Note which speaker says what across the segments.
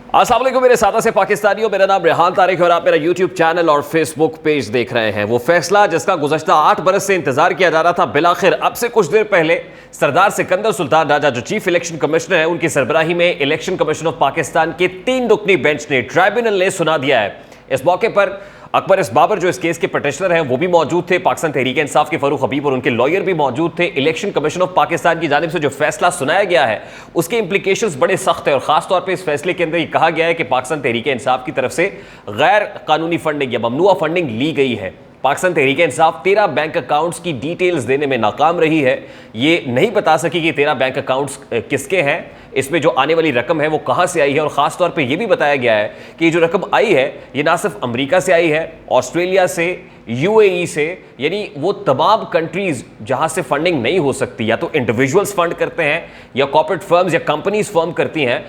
Speaker 1: अस्सलाम वालेकुम मेरे सादा से पाकिस्तानियों, मेरा नाम रेहान तारिक और आप मेरा यूट्यूब चैनल और फेसबुक पेज देख रहे हैं। वो फैसला जिसका गुज़श्ता 8 बरस से इंतजार किया जा रहा था, बिलाखिर अब से कुछ देर पहले सरदार सिकंदर सुल्तान राजा जो चीफ इलेक्शन कमिश्नर है, उनकी सरबराही में इलेक्शन कमीशन ऑफ पाकिस्तान के 3 रुकनी बेंच ने, ट्राइब्यूनल ने सुना दिया है। इस मौके पर अकबर एस बाबर जो इस केस के पटिशनर हैं वो भी मौजूद थे, पाकिस्तान तहरीक इंसाफ के फारूक हबीब और उनके लॉयर भी मौजूद थे। इलेक्शन कमीशन ऑफ पाकिस्तान की जानिब से जो फैसला सुनाया गया है उसके इंप्लीकेशंस बड़े सख्त है और खास तौर पे इस फैसले के अंदर ये कहा गया है कि पाकिस्तान तहरीक इंसाफ की तरफ से गैर कानूनी फंडिंग या ममनुआ फंडिंग ली गई है। पाकिस्तान तहरीक इंसाफ 13 बैंक अकाउंट्स की डिटेल्स देने में नाकाम रही है। ये नहीं बता सकी कि 13 बैंक अकाउंट्स किसके हैं, इसमें जो आने वाली रकम है वो कहाँ से आई है, और ख़ास तौर पे ये भी बताया गया है कि ये जो रकम आई है ये ना सिर्फ अमेरिका से आई है, ऑस्ट्रेलिया से, यूएई से, यानी वो तमाम कंट्रीज़ जहाँ से फंडिंग नहीं हो सकती, या तो इंडिविजुअल्स फंड करते हैं या कॉर्पोरेट फर्म्स या कंपनीज फर्म करती हैं,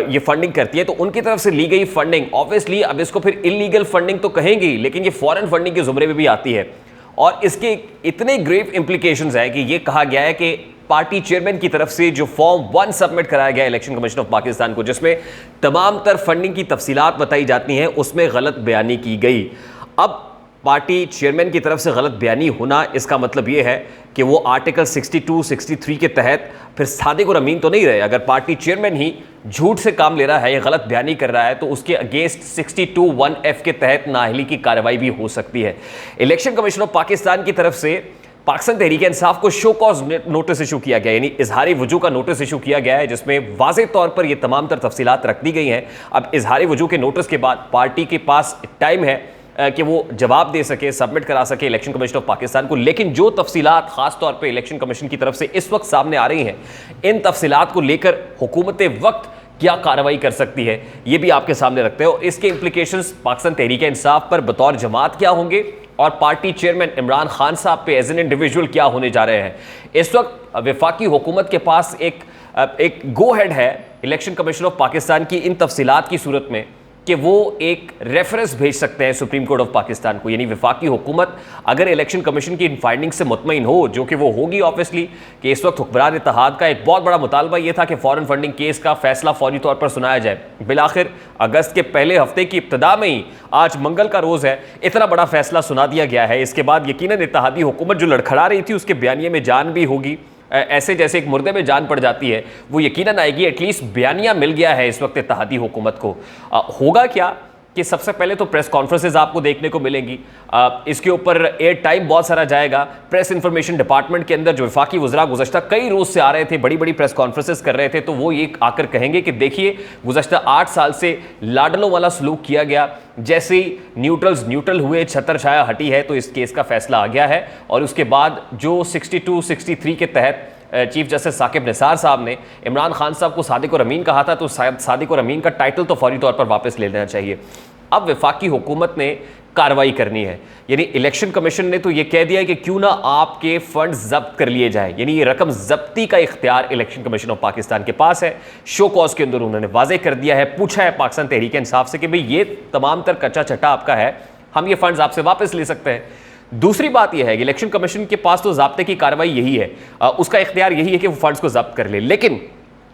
Speaker 1: ये फंडिंग करती है, तो उनकी तरफ से ली गई फंडिंग ऑब्वियसली अब इसको फिर इलीगल फंडिंग तो कहेंगे, लेकिन ये फॉरेन फंडिंग के जुमरे में भी आती है। और इसके इतने ग्रेव इंप्लीकेशंस हैं कि ये कहा गया है कि पार्टी चेयरमैन की तरफ से जो फॉर्म 1 सबमिट कराया गया इलेक्शन कमीशन ऑफ पाकिस्तान को, जिसमें तमाम तर फंडिंग की तफसीलात बताई जाती हैं, उसमें गलत बयानी की गई। अब पार्टी चेयरमैन की तरफ से गलत बयानी होना, इसका मतलब यह है कि वो आर्टिकल 62, 63 के तहत फिर सादिक और अमीन तो नहीं रहे। अगर पार्टी चेयरमैन ही झूठ से काम ले रहा है या गलत बयानी कर रहा है तो उसके अगेंस्ट 62(1)(f) के तहत नाअहली की कार्रवाई भी हो सकती है। इलेक्शन कमीशन ऑफ पाकिस्तान की तरफ से पाकिस्तान तहरीक इंसाफ को शो कॉज नोटिस इशू किया गया, यानी इजहारी वजू का नोटिस इशू किया गया है, जिसमें वाज़ेह तौर पर यह तमाम तर तफसीलात रख दी गई हैं। अब इजहारी वजू के नोटिस के बाद पार्टी के पास टाइम है कि वो जवाब दे सके, सबमिट करा सके इलेक्शन कमीशन ऑफ पाकिस्तान को। लेकिन जो तफसीलात खास तौर पे इलेक्शन कमीशन की तरफ से इस वक्त सामने आ रही हैं, इन तफसीलात को लेकर हुकूमत वक्त क्या कार्रवाई कर सकती है ये भी आपके सामने रखते हैं, और इसके इंप्लीकेशंस पाकिस्तान तहरीक इंसाफ पर बतौर जमात क्या होंगे और पार्टी चेयरमैन इमरान खान साहब पे एज एन इंडिविजुअल क्या होने जा रहे हैं। इस वक्त वफाकी हुकूमत के पास एक गो हेड है इलेक्शन कमीशन ऑफ पाकिस्तान की इन तफसीलात की सूरत में कि वो एक रेफरेंस भेज सकते हैं सुप्रीम कोर्ट ऑफ पाकिस्तान को, यानी वफाकी हुकूमत अगर इलेक्शन कमीशन की इन फाइंडिंग से मुतमईन हो, जो कि वो होगी ऑब्वियसली, कि इस वक्त हुक्मरान इत्तेहाद का एक बहुत बड़ा मुतालबा ये था कि फॉरेन फंडिंग केस का फैसला फौरी तौर पर सुनाया जाए। बिलाखिर अगस्त के पहले हफ्ते की इब्तदा में ही, आज मंगल का रोज़ है, इतना बड़ा फैसला सुना दिया गया है। इसके बाद यकीनन इत्तेहादी हुकूमत जो लड़खड़ा रही थी उसके बयानिए में जान भी होगी, ऐसे जैसे एक मुर्दे में जान पड़ जाती है वो यकीनन आएगी। एटलीस्ट बयानिया मिल गया है इस वक्त इत्तेहादी हुकूमत को। होगा क्या कि सबसे पहले तो प्रेस कॉन्फ्रेंसेज आपको देखने को मिलेंगी, इसके ऊपर एयर टाइम बहुत सारा जाएगा। प्रेस इंफॉर्मेशन डिपार्टमेंट के अंदर जो वफाकी वज़रा गुज़श्ता कई रोज़ से आ रहे थे, बड़ी बड़ी प्रेस कॉन्फ्रेंसेज कर रहे थे, तो वो ये आकर कहेंगे कि देखिए गुज़श्ता 8 साल से लाडलों वाला सलूक किया गया, जैसे ही न्यूट्रल्स न्यूट्रल हुए, छतर छाया हटी है, तो इस केस का फैसला आ गया है। और उसके बाद जो 62, 63 के तहत चीफ जस्टिस साकिब निसार साहब ने इमरान खान साहब को सादिक और अमीन कहा था, तो सादिक और अमीन का टाइटल तो फौरी तौर पर वापस ले लेना चाहिए। अब वफाकी हुकूमत ने कार्रवाई करनी है, यानी इलेक्शन कमीशन ने तो ये कह दिया है कि क्यों ना आपके फंड जब्त कर लिए जाए, यानी ये रकम जब्ती का इख्तियार इलेक्शन कमीशन ऑफ पाकिस्तान के पास है। शो कॉज के अंदर उन्होंने वाजे कर दिया है, पूछा है पाकिस्तान तहरीक इंसाफ से कि भाई ये तमाम तर कच्चा चट्टा आपका है, हम ये फंड्स आपसे वापस ले सकते हैं। दूसरी बात यह है कि इलेक्शन कमीशन के पास तो ज़ाब्ते की कार्रवाई यही है, उसका इख्तियार यही है कि वो फंड्स को जब्त कर ले, लेकिन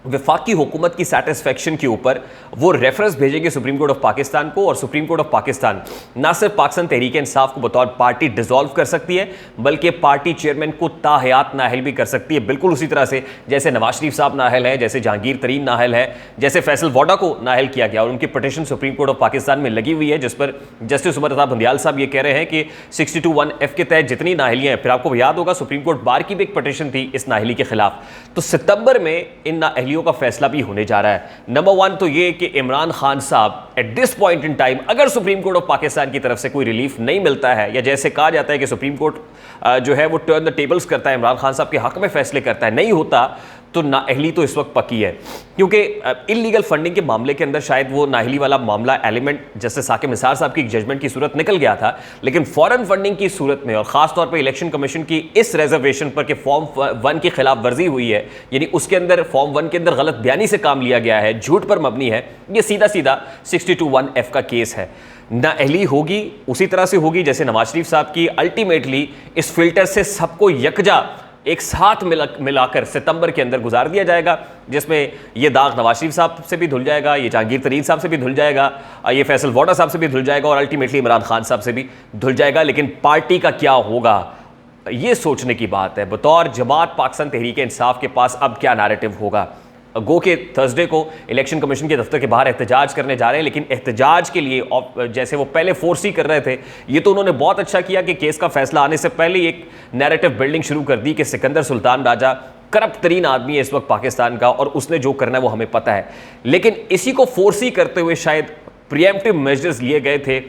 Speaker 1: वफाकी हुकूमत की सेटिस्फेक्शन के ऊपर वो रेफरेंस भेजेंगे सुप्रीम कोर्ट ऑफ पाकिस्तान को, और सुप्रीम कोर्ट ऑफ पाकिस्तान ना सिर्फ पाकिस्तान तहरीक इंसाफ को बतौर पार्टी डिसॉल्व कर सकती है, बल्कि पार्टी चेयरमैन को ताहयात नाअहल भी कर सकती है, बिल्कुल उसी तरह से जैसे नवाज शरीफ साहब नाअहल है, जैसे जहांगीर तरीन नाअहल है, जैसे फैसल वोडा को नाअहल किया गया और उनकी petition supreme court of Pakistan में लगी हुई है, जिस पर जस्टिस उमर रज़ा बंदियाल साहब ये कह रहे हैं कि 62(1)(f) के तहत जितनी नाअहलियाँ हैं, फिर आपको याद होगा सुप्रीम कोर्ट बार की भी एक पटिशन थी इस नाअहली के खिलाफ, तो सितंबर में इन नाअहलियों का फैसला भी होने जा रहा है। नंबर 1 तो ये कि इमरान खान साहब at this point in time, अगर सुप्रीम कोर्ट ऑफ पाकिस्तान की तरफ से कोई रिलीफ नहीं मिलता है, या जैसे कहा जाता है कि सुप्रीम कोर्ट जो है वो टर्न द टेबल्स करता है, इमरान खान साहब के हक में फैसले करता है, नहीं होता, तो नाअहली तो इस वक्त पक्की है, क्योंकि इलीगल फंडिंग के मामले के अंदर शायद वो नाअहली वाला मामला एलिमेंट जैसे साकिब निसार साहब की जजमेंट की सूरत निकल गया था, लेकिन फॉरेन फंडिंग की सूरत में और ख़ास तौर पे इलेक्शन कमीशन की इस रिजर्वेशन पर कि फॉर्म 1 की खिलाफ वर्जी हुई है, यानी उसके अंदर फॉर्म 1 के अंदर गलत बयानी से काम लिया गया है, झूठ पर मबनी है, ये सीधा सीधा 62(1)(f) का केस है। नाअहली होगी उसी तरह से होगी जैसे नवाज शरीफ साहब की, अल्टीमेटली इस फिल्टर से सबको यकजा एक साथ मिलाकर सितंबर के अंदर गुजार दिया जाएगा, जिसमें ये दाग नवाज शरीफ साहब से भी धुल जाएगा, ये जहांगीर तरीन साहब से भी धुल जाएगा, ये फैसल वोडा साहब से भी धुल जाएगा और अल्टीमेटली इमरान खान साहब से भी धुल जाएगा। लेकिन पार्टी का क्या होगा, ये सोचने की बात है। बतौर जमात पाकिस्तान तहरीक इंसाफ के पास अब क्या नैरेटिव होगा। गो के थर्सडे को इलेक्शन कमीशन के दफ्तर के बाहर एहतजाज करने जा रहे हैं, लेकिन एहतजाज के लिए जैसे वो पहले फोर्सी कर रहे थे, ये तो उन्होंने बहुत अच्छा किया कि केस का फैसला आने से पहले एक नैरेटिव बिल्डिंग शुरू कर दी कि सिकंदर सुल्तान राजा करप्ट तरीन आदमी है इस वक्त पाकिस्तान का और उसने जो करना है वो हमें पता है। लेकिन इसी को फोर्सी करते हुए शायद प्रिएम्प्टिव मेजर्स लिए गए थे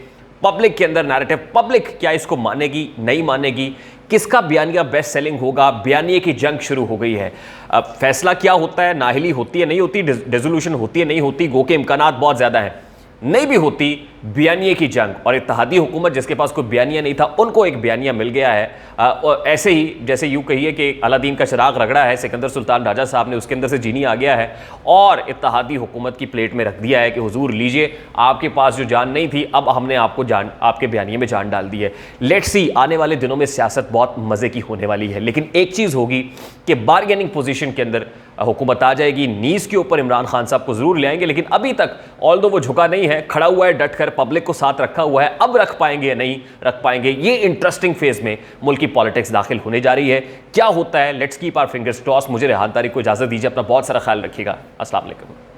Speaker 1: पब्लिक के अंदर। नैरेटिव पब्लिक क्या इसको मानेगी, नहीं मानेगी, किसका बयानिया बेस्ट सेलिंग होगा, बयानिए की जंग शुरू हो गई है। अब फैसला क्या होता है, नाहिली होती है नहीं होती, डिसोल्यूशन होती है नहीं होती, गो के इम्कानात बहुत ज़्यादा है, नहीं भी होती, बयानिए की जंग। और इत्तेहादी हुकूमत जिसके पास कोई बयानिया नहीं था उनको एक बयानिया मिल गया है। और ऐसे ही जैसे यूँ कहिए कि अलादीन का चिराग रगड़ा है सिकंदर सुल्तान राजा साहब ने, उसके अंदर से जीनी आ गया है और इत्तेहादी हुकूमत की प्लेट में रख दिया है कि हुजूर लीजिए, आपके पास जो जान नहीं थी अब हमने आपको जान, आपके बयानिए में जान डाल दी है। लेट्स सी, आने वाले दिनों में सियासत बहुत मज़े की होने वाली है। लेकिन एक चीज़ होगी कि बारगेनिंग पोजीशन के अंदर हुकूमत आ जाएगी, नीज़ के ऊपर इमरान खान साहब को ज़रूर ले आएंगे। लेकिन अभी तक ऑल्दो वो झुका नहीं है, खड़ा हुआ है डट कर, पब्लिक को साथ रखा हुआ है। अब रख पाएंगे या नहीं रख पाएंगे, ये इंटरेस्टिंग फेज में मुल्क की पॉलिटिक्स दाखिल होने जा रही है। क्या होता है, let's keep our fingers cross. मुझे रेहान तारिक को इजाज़त दीजिए, अपना बहुत सारा ख्याल रखिएगा। अस्सलाम वालेकुम।